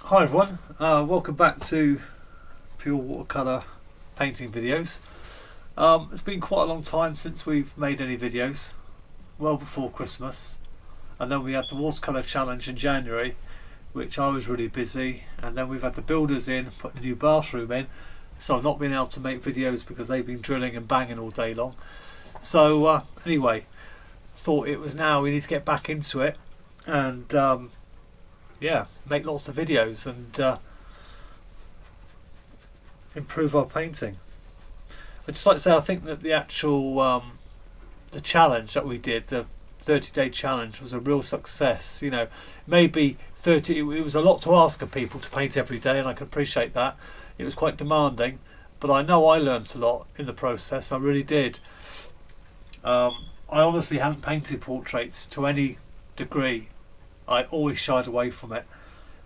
Hi everyone, welcome back to pure watercolour painting videos. It's been quite a long time since we've made any videos, well before Christmas, and then we had the watercolour challenge in January, which I was really busy, and then we've had the builders in, putting a new bathroom in, so I've not been able to make videos because they've been drilling and banging all day long. So anyway, thought it was now we need to get back into it and yeah, make lots of videos and improve our painting. I'd just like to say I think that the actual the challenge that we did, the 30-day challenge, was a real success. You know, maybe 30, it was a lot to ask of people to paint every day, and I can appreciate that. It was quite demanding, but I know I learnt a lot in the process. I really did. I honestly hadn't painted portraits to any degree. I always shied away from it,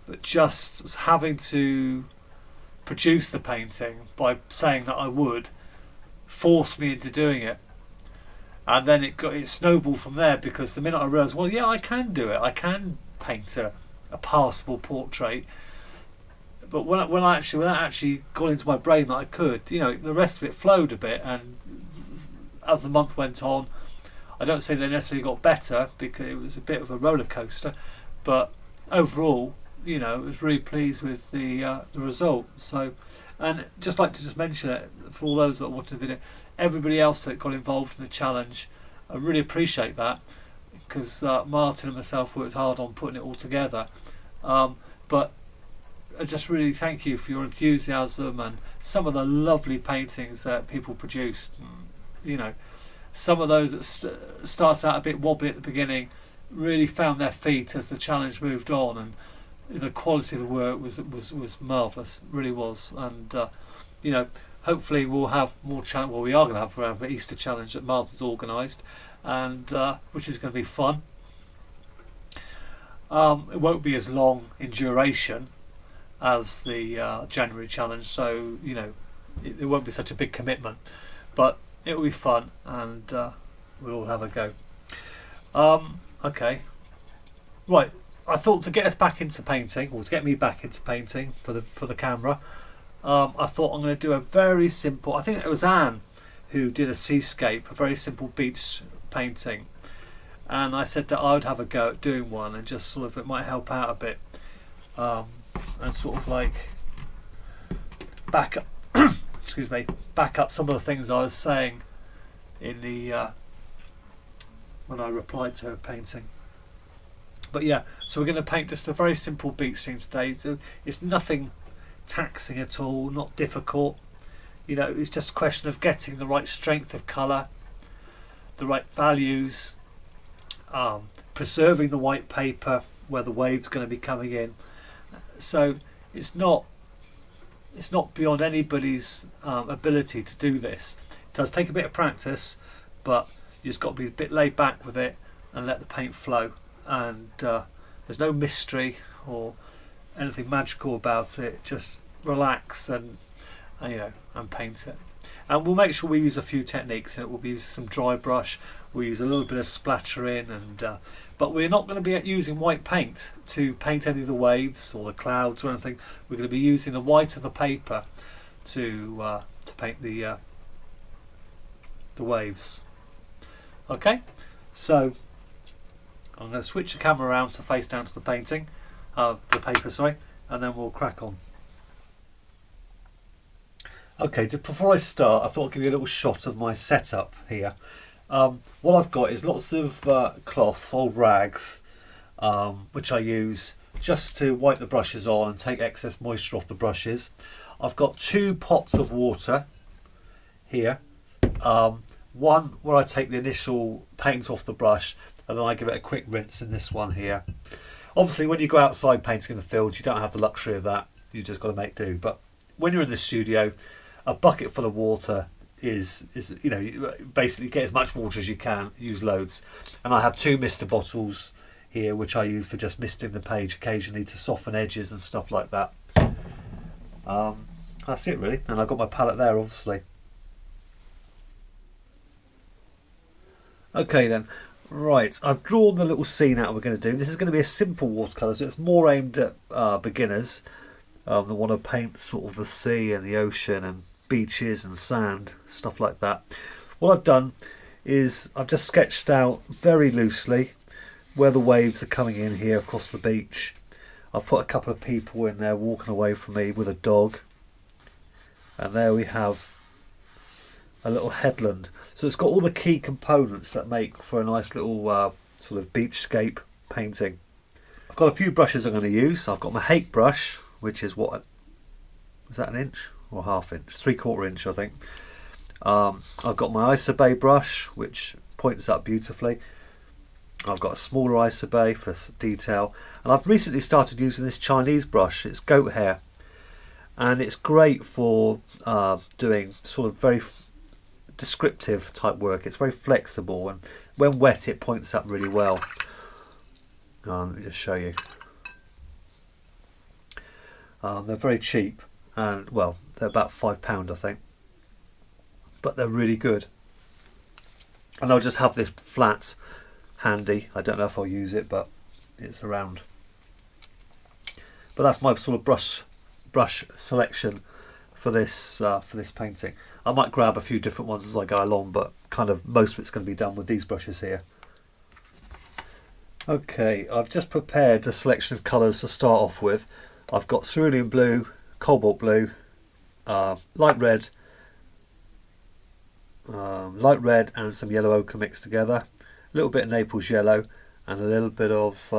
but just having to produce the painting by saying that I would forced me into doing it, and then it snowballed from there, because the minute I realised, well, yeah, I can do it, I can paint a passable portrait. But when that actually got into my brain that I could, you know, the rest of it flowed a bit, and as the month went on, I don't say they necessarily got better because it was a bit of a roller coaster, but overall, you know, I was really pleased with the result. So, and just like to mention it for all those that watched the video, everybody else that got involved in the challenge, I really appreciate that, because Martin and myself worked hard on putting it all together. But I just really thank you for your enthusiasm and some of the lovely paintings that people produced. You know, some of those that started out a bit wobbly at the beginning really found their feet as the challenge moved on, and the quality of the work was marvellous, really was. And you know, hopefully we'll have more challenge. Well, we are going to have the Easter challenge that Martin's organised, and which is going to be fun. It won't be as long in duration as the January challenge, so you know, it won't be such a big commitment, but it will be fun, and we'll all have a go. Okay, right. I thought to get us back into painting, or to get me back into painting for the camera, I thought I'm going to do a very simple. I think it was Anne who did a seascape, a very simple beach painting, and I said that I would have a go at doing one, and just sort of it might help out a bit, and sort of like back up. Excuse me, back up some of the things I was saying in the when I replied to her painting. But yeah, so we're going to paint just a very simple beach scene today. So it's nothing taxing at all, not difficult. You know, it's just a question of getting the right strength of colour, the right values, preserving the white paper where the wave's going to be coming in. So it's not beyond anybody's ability to do this. It does take a bit of practice, but you just got to be a bit laid back with it and let the paint flow. And there's no mystery or anything magical about it. Just relax and you know, and paint it. And we'll make sure we use a few techniques. We'll be using some dry brush. We'll use a little bit of splattering, and but we're not going to be using white paint to paint any of the waves or the clouds or anything. We're going to be using the white of the paper to paint the waves. Okay, so I'm going to switch the camera around to face down to the painting, the paper, sorry, and then we'll crack on. Okay, before I start, I thought I'd give you a little shot of my setup here. What I've got is lots of cloths, old rags, which I use just to wipe the brushes on and take excess moisture off the brushes. I've got 2 pots of water here. One where I take the initial paint off the brush, and then I give it a quick rinse in this one here. Obviously, when you go outside painting in the field, you don't have the luxury of that. You just got to make do. But when you're in the studio, a bucket full of water is you know, you basically get as much water as you can, use loads. And I have 2 mister bottles here, which I use for just misting the page occasionally to soften edges and stuff like that. That's it really, and I've got my palette there obviously. Okay then, Right, I've drawn the little scene out we're going to do. This is going to be a simple watercolour, so it's more aimed at beginners that want to paint sort of the sea and the ocean and beaches and sand, stuff like that. What I've done is I've just sketched out very loosely where the waves are coming in here across the beach. I've put a couple of people in there walking away from me with a dog, and there we have a little headland. So it's got all the key components that make for a nice little sort of beachscape painting. I've got a few brushes I'm going to use. I've got my Hake brush, which is what, is that an inch or half inch? 3/4 inch, I think. I've got my Isobay brush, which points up beautifully. I've got a smaller Isobay for detail, and I've recently started using this Chinese brush. It's goat hair, and it's great for doing sort of very descriptive type work. It's very flexible, and when wet it points up really well. Let me just show you. They're very cheap, and well, they're about £5 I think, but they're really good. And I'll just have this flat handy. I don't know if I'll use it, but it's around. But that's my sort of brush selection for this painting. I might grab a few different ones as I go along, but kind of most of it's going to be done with these brushes here. Okay, I've just prepared a selection of colours to start off with. I've got cerulean blue, cobalt blue, light red and some yellow ochre mixed together, a little bit of Naples yellow, and a little bit of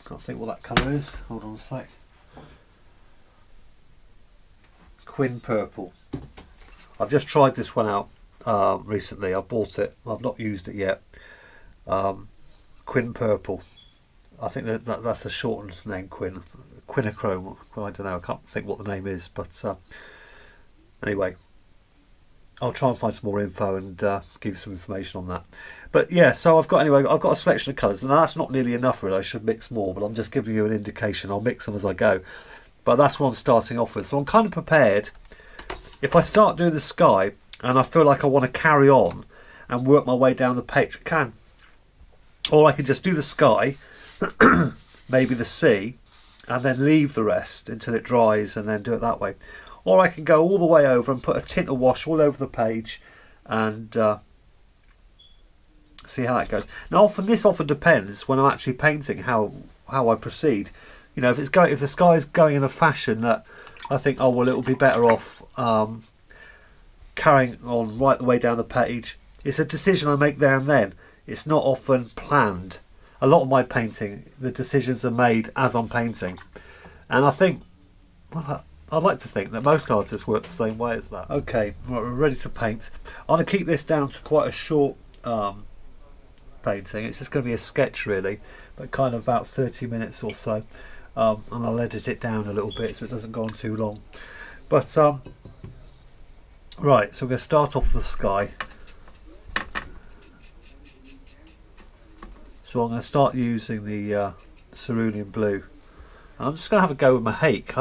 can't think what that colour is. Hold on a sec. Quin purple. I've just tried this one out recently. I bought it. I've not used it yet. Quin purple. I think that's the shortened name, Quin. Quinachrome. Well, I don't know. I can't think what the name is. But anyway, I'll try and find some more info and give you some information on that. But yeah, so I've got a selection of colours, and that's not nearly enough really. I should mix more, but I'm just giving you an indication. I'll mix them as I go. But that's what I'm starting off with. So I'm kind of prepared. If I start doing the sky and I feel like I want to carry on and work my way down the page, I can. Or I can just do the sky, maybe the sea, and then leave the rest until it dries and then do it that way. Or I can go all the way over and put a tint of wash all over the page and see how that goes. Now this often depends when I'm actually painting how I proceed. You know, if the sky is going in a fashion that I think, oh well, it will be better off carrying on right the way down the page. It's a decision I make there and then. It's not often planned. A lot of my painting, the decisions are made as I'm painting, and I think, well, I'd like to think that most artists work the same way as that. Okay, right, we're ready to paint. I'm going to keep this down to quite a short painting. It's just going to be a sketch really, but kind of about 30 minutes or so. And I'll edit it down a little bit so it doesn't go on too long. But right, so we're going to start off the sky. So I'm going to start using the cerulean blue. And I'm just going to have a go with my Hake.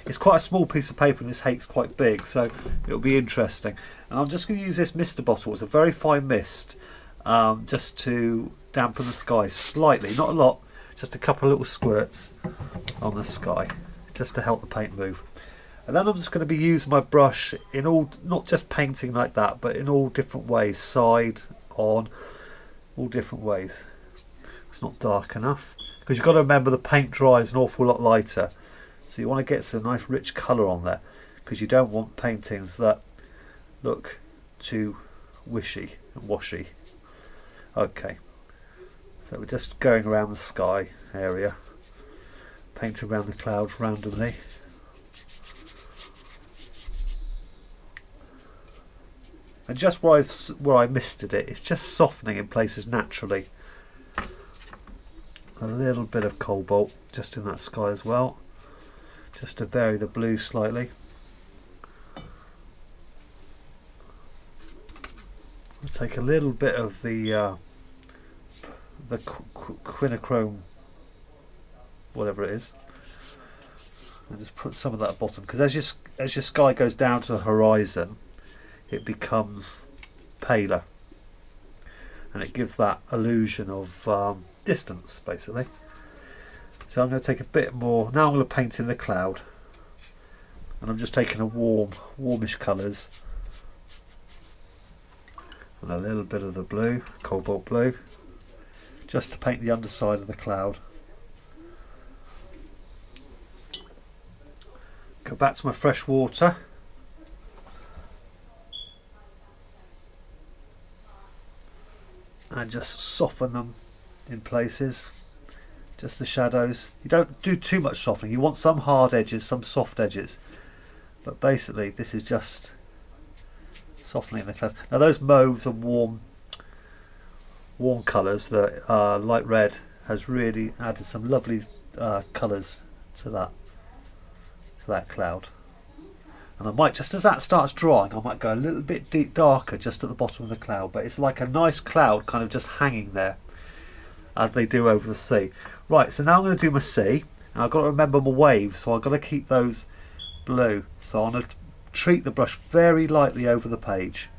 It's quite a small piece of paper, and this Hake's quite big, so it'll be interesting. And I'm just going to use this mister bottle. It's a very fine mist, just to dampen the sky slightly, not a lot. Just a couple of little squirts on the sky, just to help the paint move. And then I'm just going to be using my brush in all, not just painting like that, but in all different ways, side, on, all different ways. It's not dark enough, because you've got to remember the paint dries an awful lot lighter. So you want to get some nice rich colour on there, because you don't want paintings that look too wishy and washy. Okay. So we're just going around the sky area, painting around the clouds randomly. And just where I misted it, it's just softening in places naturally. A little bit of cobalt just in that sky as well, just to vary the blue slightly. I'll take a little bit of the quinachrome, whatever it is, and just put some of that at the bottom, because as your sky goes down to the horizon, it becomes paler. and it gives that illusion of distance basically. So I'm going to take a bit more, now I'm going to paint in the cloud, and I'm just taking a warmish colours and a little bit of the blue, cobalt blue, just to paint the underside of the cloud. Go back to my fresh water. And just soften them in places, just the shadows. You don't do too much softening, you want some hard edges, some soft edges, but basically this is just softening the clouds. Now those mauves are warm colours. The light red has really added some lovely colours to that cloud. And I might, just as that starts drying, I might go a little bit darker just at the bottom of the cloud, but it's like a nice cloud kind of just hanging there as they do over the sea. Right, so now I'm going to do my sea, and I've got to remember my waves, so I've got to keep those blue. So I'm going to treat the brush very lightly over the page,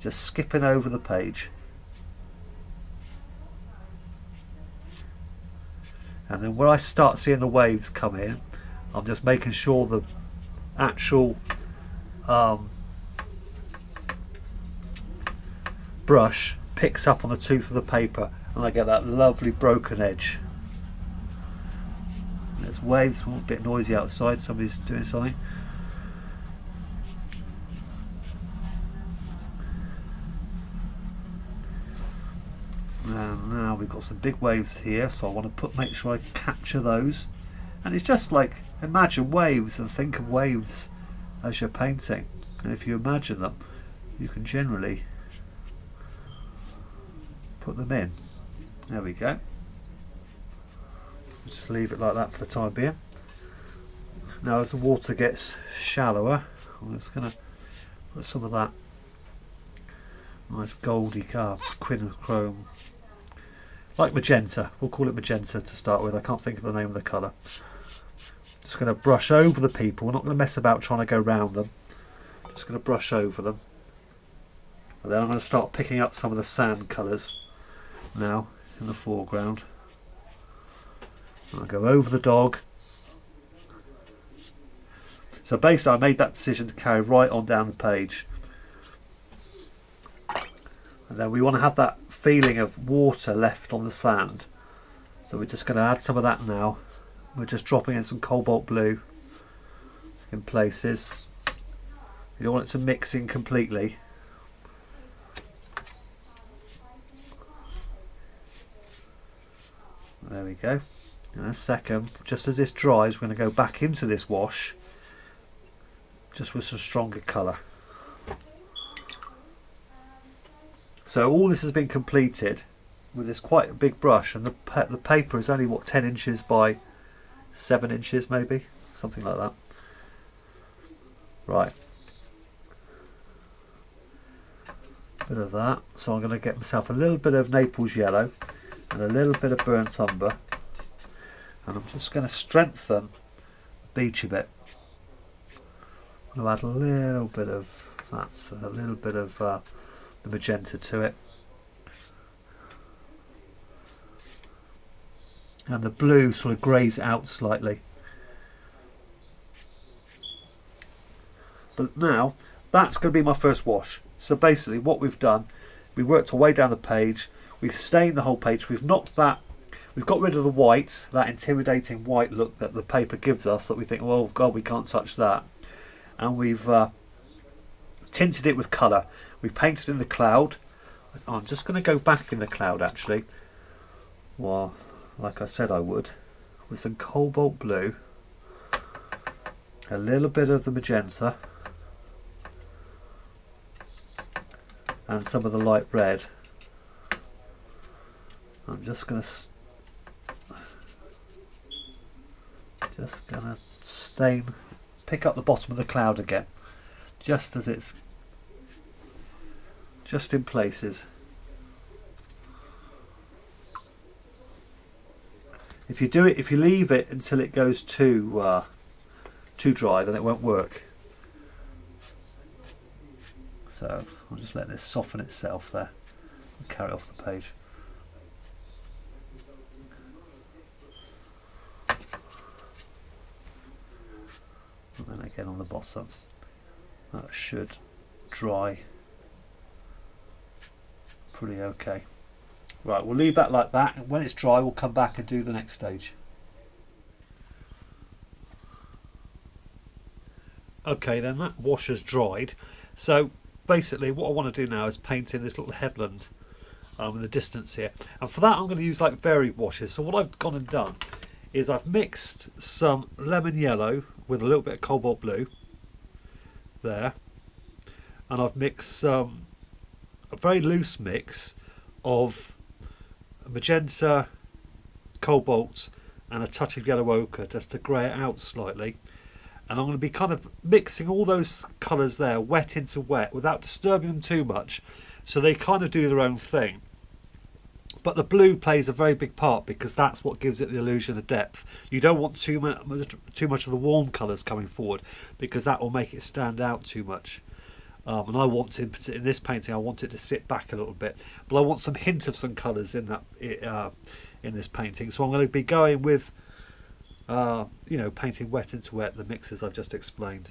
just skipping over the page. And then where I start seeing the waves come in, I'm just making sure the actual brush picks up on the tooth of the paper, and I get that lovely broken edge. There's waves, a bit noisy outside, somebody's doing something. And now we've got some big waves here, so I want to make sure I capture those. And it's just like, imagine waves and think of waves as you're painting, and if you imagine them, you can generally put them in. There we go. Just leave it like that for the time being. Now as the water gets shallower, I'm just going to put some of that nice goldy quinachrome, like magenta, we'll call it magenta to start with, I can't think of the name of the colour. Just going to brush over the people. We're not going to mess about trying to go round them. Just going to brush over them. And then I'm going to start picking up some of the sand colours now in the foreground. And I'll go over the dog. So basically I made that decision to carry right on down the page. And then we want to have that feeling of water left on the sand. So we're just going to add some of that now. We're just dropping in some cobalt blue in places. You don't want it to mix in completely. There we go. In a second, just as this dries, we're going to go back into this wash just with some stronger colour. So all this has been completed with this quite a big brush, and the paper is only what, 10 inches by 7 inches maybe, something like that. Right, bit of that. So I'm going to get myself a little bit of Naples yellow and a little bit of burnt umber, and I'm just going to strengthen the beach a bit. I'm going to add a little bit of that, a little bit of the magenta to it. And the blue sort of greys out slightly. But now that's going to be my first wash. So basically what we've done, we worked our way down the page, we've stained the whole page, we've knocked that, we've got rid of the white, that intimidating white look that the paper gives us, that we think, well God, we can't touch that. And we've tinted it with colour. We painted in the cloud. I'm just going to go back in the cloud actually. Well, like I said I would, with some cobalt blue, a little bit of the magenta, and some of the light red. I'm just going to stain, pick up the bottom of the cloud again, just as it's just in places. If you do it, if you leave it until it goes too dry, then it won't work. So I'll just let this soften itself there. Carry it off the page. And then again on the bottom. That should dry pretty okay. Right, we'll leave that like that, and when it's dry we'll come back and do the next stage. Okay, then that wash has dried. So basically what I want to do now is paint in this little headland in the distance here. And for that I'm going to use like varied washes. So what I've gone and done is I've mixed some lemon yellow with a little bit of cobalt blue there. And I've mixed a very loose mix of magenta, cobalt and a touch of yellow ochre just to grey it out slightly. And I'm going to be kind of mixing all those colours there wet into wet without disturbing them too much, so they kind of do their own thing. But the blue plays a very big part because that's what gives it the illusion of depth. You don't want too much of the warm colours coming forward because that will make it stand out too much. And I want in this painting, I want it to sit back a little bit, but I want some hint of some colours in that in this painting. So I'm going to be going with you know, painting wet into wet, the mixes I've just explained.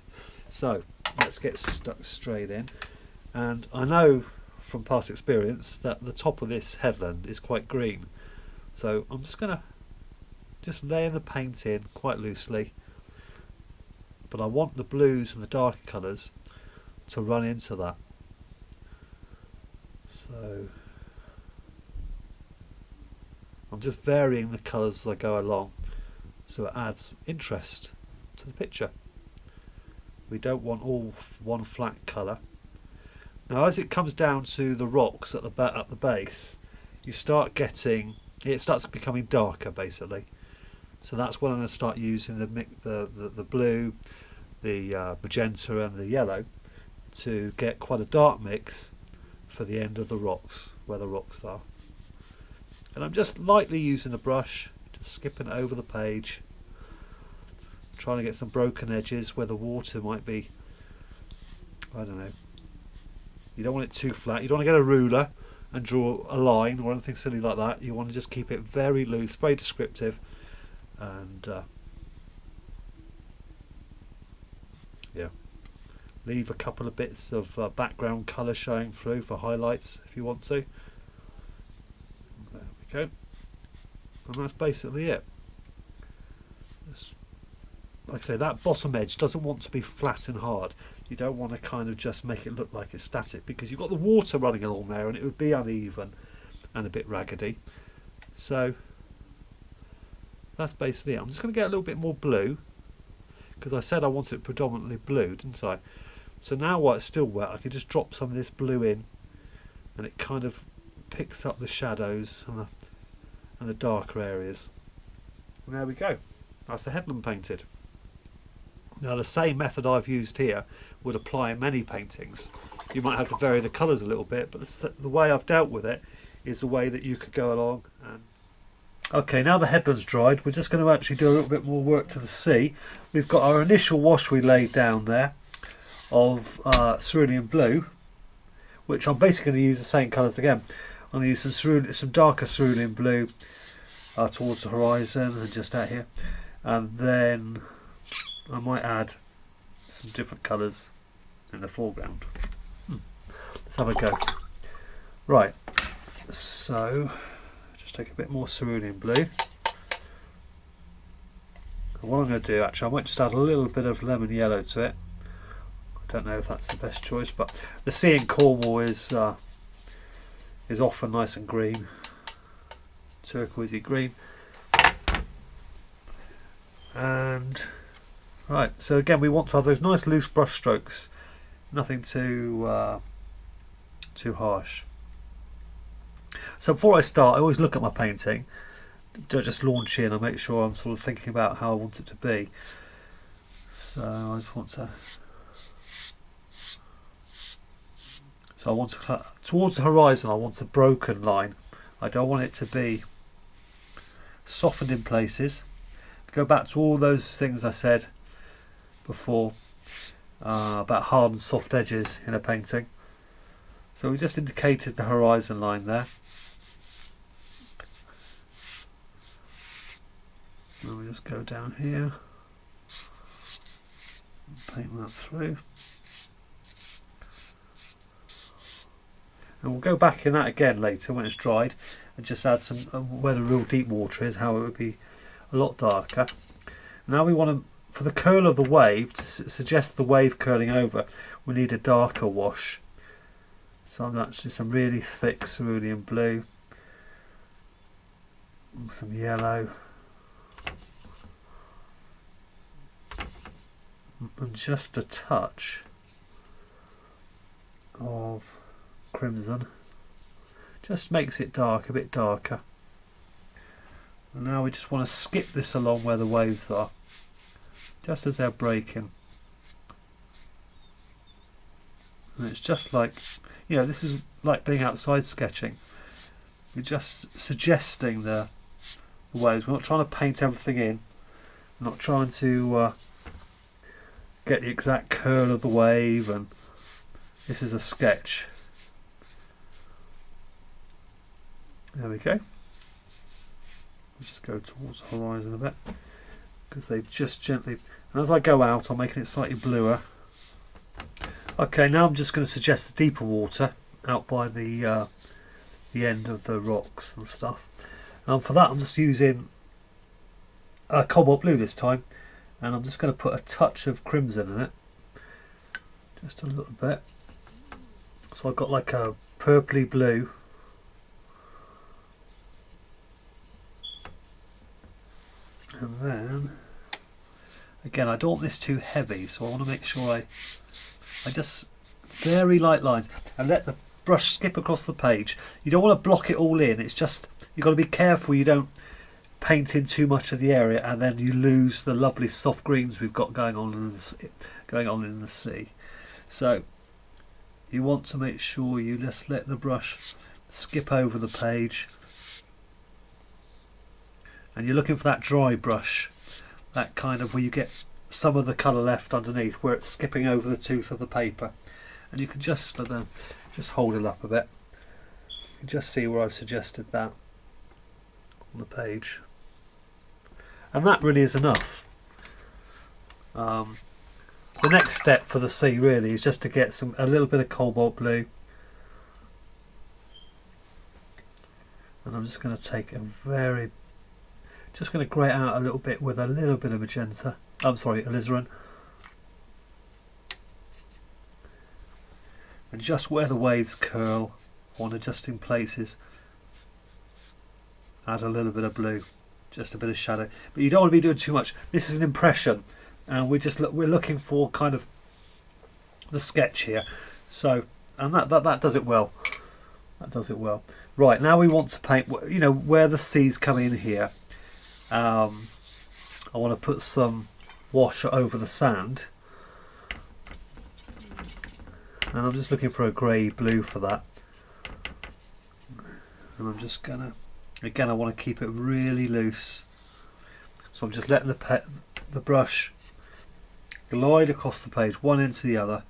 So let's get stuck straight in. And I know from past experience that the top of this headland is quite green, so I'm just going to lay the paint in quite loosely, but I want the blues and the darker colours to run into that. So I'm just varying the colours as I go along, so it adds interest to the picture. We don't want all one flat colour. Now as it comes down to the rocks at the base, you start getting, it starts becoming darker basically. So that's when I'm going to start using the blue, the magenta and the yellow to get quite a dark mix for the end of the rocks, where the rocks are. And I'm just lightly using the brush, just skipping over the page, trying to get some broken edges where the water might be, I don't know. You don't want it too flat. You don't want to get a ruler and draw a line or anything silly like that. You want to just keep it very loose, very descriptive, and yeah, leave a couple of bits of background colour showing through for highlights if you want to. There we go, and that's basically it. Like I say, that bottom edge doesn't want to be flat and hard. You don't want to kind of just make it look like it's static, because you've got the water running along there and it would be uneven and a bit raggedy. So that's basically it. I'm just going to get a little bit more blue, because I said I wanted it predominantly blue, didn't I? So now while it's still wet, I can just drop some of this blue in, and it kind of picks up the shadows and the darker areas. And there we go. That's the headland painted. Now the same method I've used here would apply in many paintings. You might have to vary the colours a little bit, but the way I've dealt with it is the way that you could go along. And okay, now the headland's dried, we're just going to actually do a little bit more work to the sea. We've got our initial wash we laid down there of cerulean blue, which I'm basically going to use the same colours again. I'm going to use some darker cerulean blue towards the horizon and just out here, and then I might add some different colours in the foreground. Let's have a go. Right, so just take a bit more cerulean blue. And what I'm going to do, actually, I might just add a little bit of lemon yellow to it. I don't know if that's the best choice, but the sea in Cornwall is often nice and green, turquoisey green. And right, so again we want to have those nice loose brush strokes, nothing too harsh. So before I start, I always look at my painting, don't just launch in. I make sure I'm sort of thinking about how I want it to be. So I just want to, so I want to, towards the horizon I want a broken line. I don't want it to be softened in places. Go back to all those things I said before about hard and soft edges in a painting. So we just indicated the horizon line there. And we just go down here, and paint that through. And we'll go back in that again later when it's dried and just add some, where the real deep water is, how it would be a lot darker. Now we want to, for the curl of the wave, to suggest the wave curling over, we need a darker wash. So I'm actually some really thick cerulean blue, and some yellow, and just a touch of crimson. Just makes it dark, a bit darker. And now we just want to skip this along where the waves are, just as they're breaking. And it's just like, you know, this is like being outside sketching. You're just suggesting the waves. We're not trying to paint everything in. We're not trying to get the exact curl of the wave, and this is a sketch. There we go. Let's just go towards the horizon a bit, because they just gently, and as I go out I'm making it slightly bluer. Okay, now I'm just going to suggest the deeper water out by the end of the rocks and stuff. For that I'm just using cobalt blue this time, and I'm just going to put a touch of crimson in it, just a little bit. So I've got like a purpley blue. And then, again, I don't want this too heavy, so I want to make sure I just very light lines and let the brush skip across the page. You don't want to block it all in. It's just, you've got to be careful you don't paint in too much of the area and then you lose the lovely soft greens we've got going on in the sea. So you want to make sure you just let the brush skip over the page. And you're looking for that dry brush, that kind of where you get some of the colour left underneath, where it's skipping over the tooth of the paper. And you can just hold it up a bit. You can just see where I've suggested that on the page. And that really is enough. The next step for the sea really is just to get a little bit of cobalt blue. And I'm just going to take just going to grey out a little bit with a little bit of magenta. I'm sorry, alizarin. And just where the waves curl, I want to just in places add a little bit of blue, just a bit of shadow. But you don't want to be doing too much. This is an impression, and we're looking for kind of the sketch here. So, and that does it well. That does it well. Right, now we want to paint, you know, where the seas come in here. I want to put some wash over the sand, and I'm just looking for a grey blue for that. And I'm just gonna, again, I want to keep it really loose, so I'm just letting the brush glide across the page, one end to the other.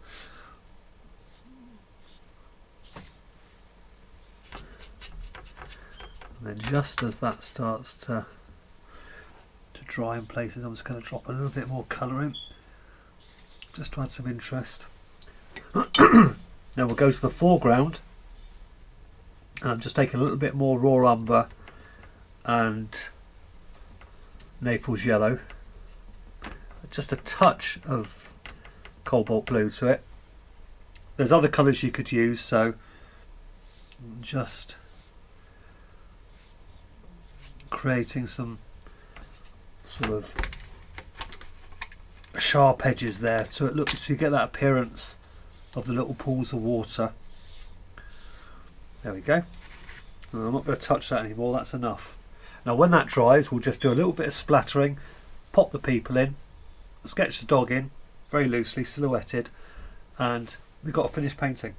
And then just as that starts to dry in places, I'm just going to drop a little bit more colour in, just to add some interest. Now we'll go to the foreground, and I'm just taking a little bit more raw umber and Naples yellow, just a touch of cobalt blue to it. There's other colours you could use, so just creating some sort of sharp edges there, so you get that appearance of the little pools of water. There we go. And I'm not going to touch that anymore, that's enough. Now when that dries, we'll just do a little bit of splattering, pop the people in, sketch the dog in, very loosely silhouetted, and we've got a finished painting.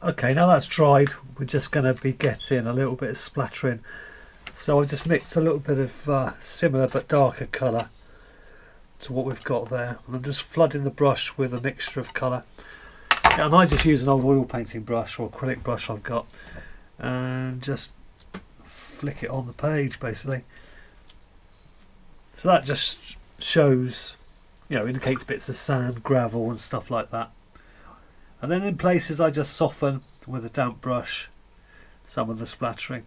Okay, now that's dried, we're just going to be getting a little bit of splattering. So I've just mixed a little bit of similar but darker colour to what we've got there, and I'm just flooding the brush with a mixture of colour. And I just use an old oil painting brush or acrylic brush I've got and just flick it on the page basically. So that just shows, you know, indicates bits of sand, gravel and stuff like that. And then in places I just soften with a damp brush some of the splattering.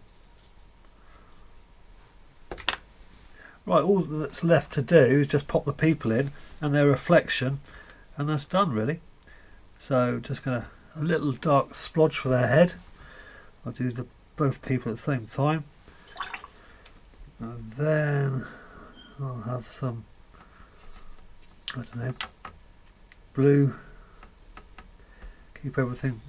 Right, all that's left to do is just pop the people in and their reflection, and that's done really. So just gonna a little dark splodge for their head. I'll do both people at the same time, and then I'll have some, I don't know, blue. Keep everything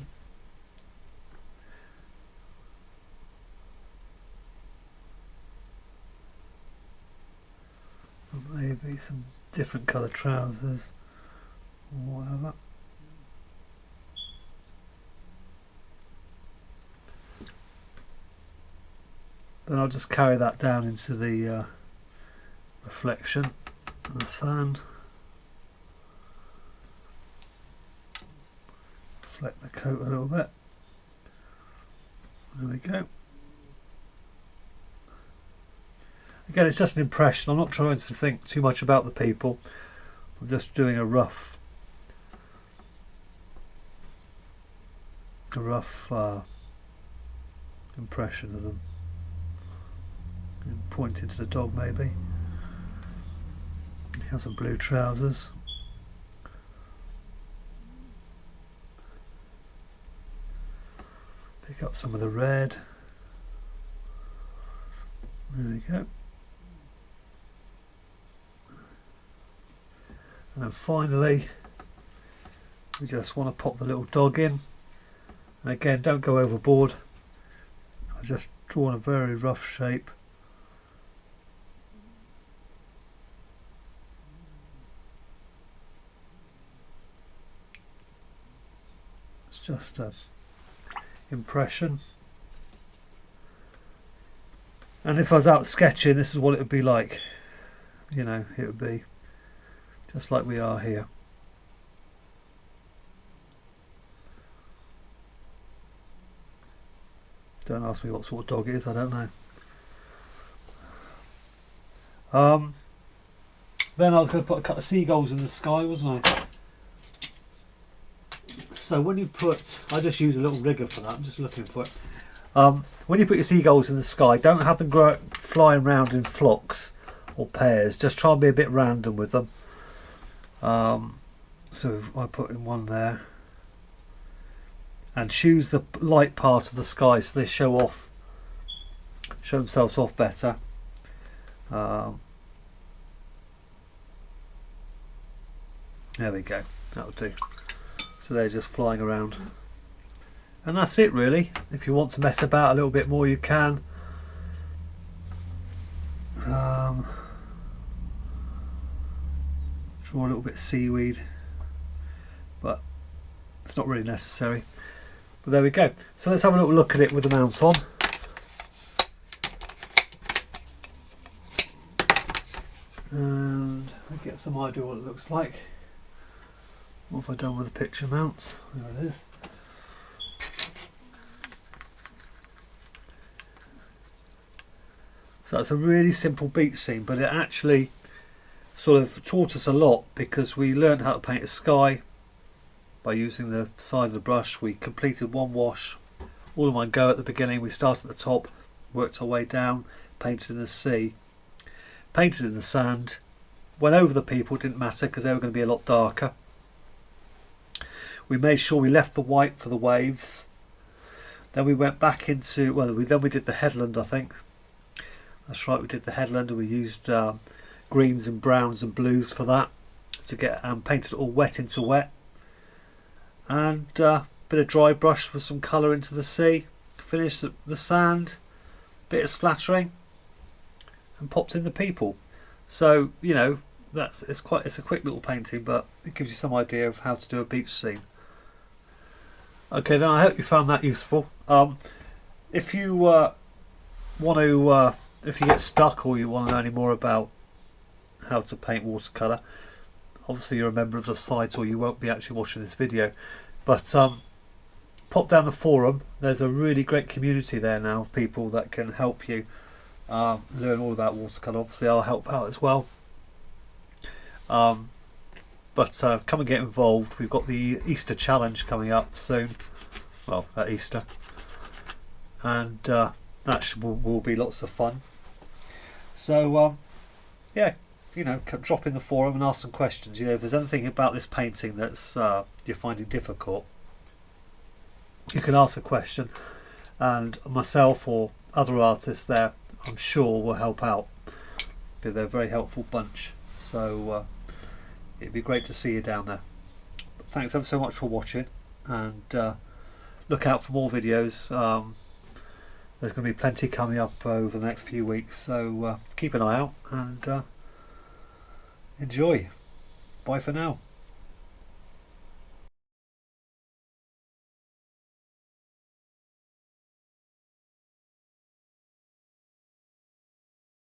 maybe some different colour trousers or whatever. Then I'll just carry that down into the reflection and the sand. Reflect the coat a little bit. There we go. Again, it's just an impression. I'm not trying to think too much about the people. I'm just doing a rough impression of them. And pointing to the dog maybe. He has some blue trousers. Pick up some of the red. There we go. And then finally, we just want to pop the little dog in. And again, don't go overboard. I've just drawn a very rough shape. It's just an impression. And if I was out sketching, this is what it would be like. You know, it would be just like we are here. Don't ask me what sort of dog it is, I don't know. Then I was going to put a couple of seagulls in the sky, wasn't I? So when you put, I just use a little rigger for that, I'm just looking for it. When you put your seagulls in the sky, don't have them flying around in flocks or pairs, just try and be a bit random with them. So I put in one there and choose the light part of the sky so they show themselves off better. There we go, that'll do. So they're just flying around. And that's it really. If you want to mess about a little bit more, you can. Draw a little bit of seaweed, but it's not really necessary. But there we go. So let's have a little look at it with the mount on. And I get some idea what it looks like. What have I done with the picture mounts? There it is. So it's a really simple beach scene, but it actually sort of taught us a lot because we learned how to paint a sky by using the side of the brush. We completed one wash all in one go at the beginning. We started at the top, worked our way down, painted in the sea, painted in the sand, went over the people, didn't matter because they were going to be a lot darker. We made sure we left the white for the waves. Then we went back into, well, then we did the headland, I think. That's right, we did the headland and we used greens and browns and blues for that to get painted it all wet into wet. And a bit of dry brush with some colour into the sea. Finished the sand, bit of splattering, and popped in the people. So you know it's a quick little painting, but it gives you some idea of how to do a beach scene. Okay, then I hope you found that useful. If you want to, if you get stuck or you want to know any more about how to paint watercolour, obviously you're a member of the site or you won't be actually watching this video. But pop down the forum. There's a really great community there now of people that can help you learn all about watercolour. Obviously I'll help out as well. But come and get involved. We've got the Easter challenge coming up soon. Well, at Easter. And that will be lots of fun. So yeah, you know, drop in the forum and ask some questions. You know, if there's anything about this painting that's you're finding difficult, you can ask a question, and myself or other artists there, I'm sure, will help out. They're a very helpful bunch. So it'd be great to see you down there. But thanks ever so much for watching, and look out for more videos. There's going to be plenty coming up over the next few weeks, so keep an eye out and enjoy. Bye for now.